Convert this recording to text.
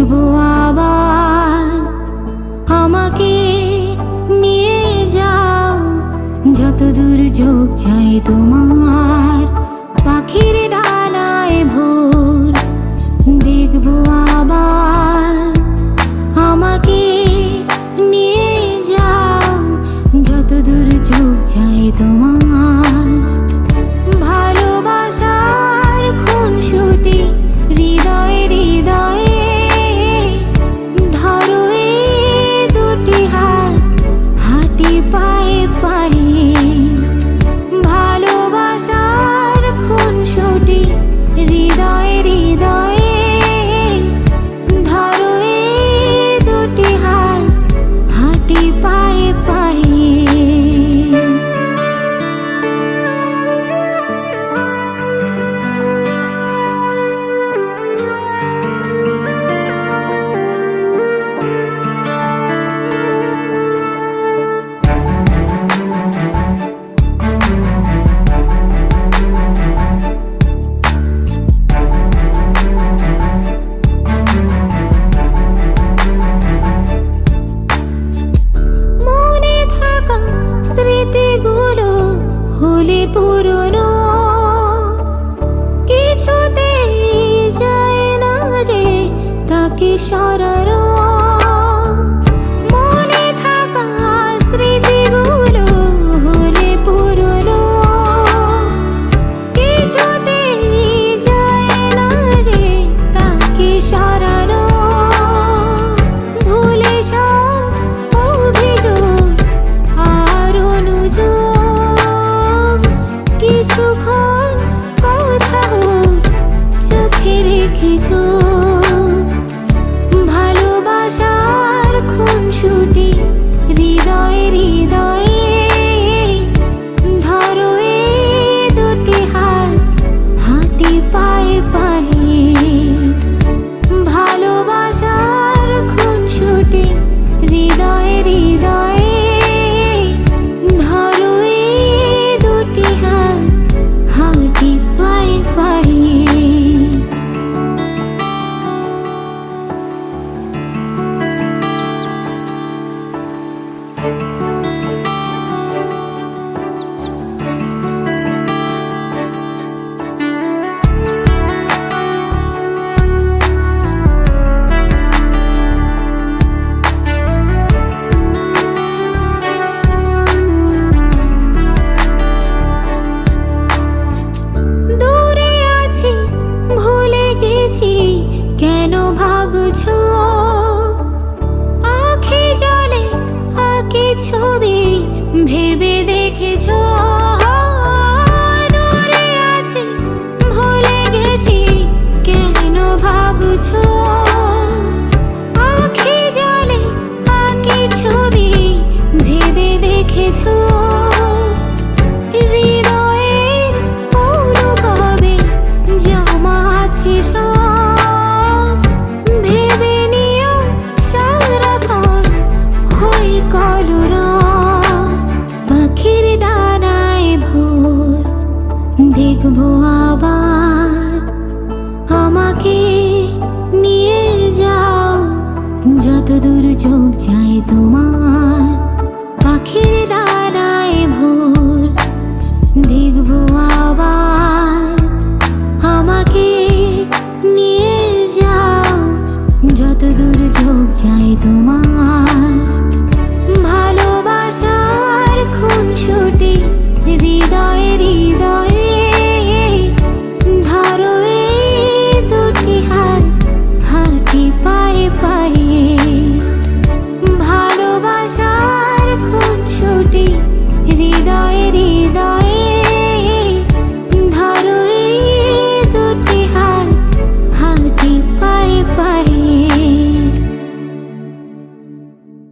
দেখবো আবার আমাকে নিয়ে যাও যত দূর চোখ চায় তোমার পাখির ডানায় ভোর। দেখবো আবার আমাকে নিয়ে যাও যত দূর চোখ চায় তোমার। ভালোবাসার খুনসুটি হৃদয়ে হৃদয়ে ধরো এই দুটি হাত হাঁটি পায়ে পায়ে। ভালোবাসার খুনসুটি হৃদয়ে হৃদয়ে ধরো এই দুটি হাত হাঁটি পায়ে পায়ে। স্মৃতিগুলো হলে পুরনো কিছুতেই যায় না যে তাকে সরানো। মনে থাকা স্মৃতিগুলো হলে পুরনো কিছুতেই যায় না যে তাকে সরানো। ভুলে সব অভিযোগ আর অনুযোগ কিছুক্ষণ কথা হোক চোখে রেখেছো। ভালোবাসার খুনসুটি হৃদয়ে হৃদয়ে ধরো এই দুটি হাত হাঁটি পায়ে পায়ে। ভালোবাসার খুনসুটি হৃদয়ে হৃদয়ে ধরো এই দুটি হাত হাঁটি পায়ে পায়ে। দূরে আছি ভুলে গেছি কেন ভাবছো। আঁখি জলে আঁকি ছবি ভেবে দেখেছো। দূরে আছি ভুলে গেছি কেন ভাবছো। আঁখি জলে আঁকি ছবি ভেবে দেখেছো। হৃদয়ের অনুভবে জমা আছে সব ভেবে নিও সারাক্ষণ হই কলরব। পাখির ডানায় ভোর দেখবো আবার আমাকে নিয়ে যাও যত দূর চোখ চায় তোমার পাখির ডানায় ভোর। দেখবো আবার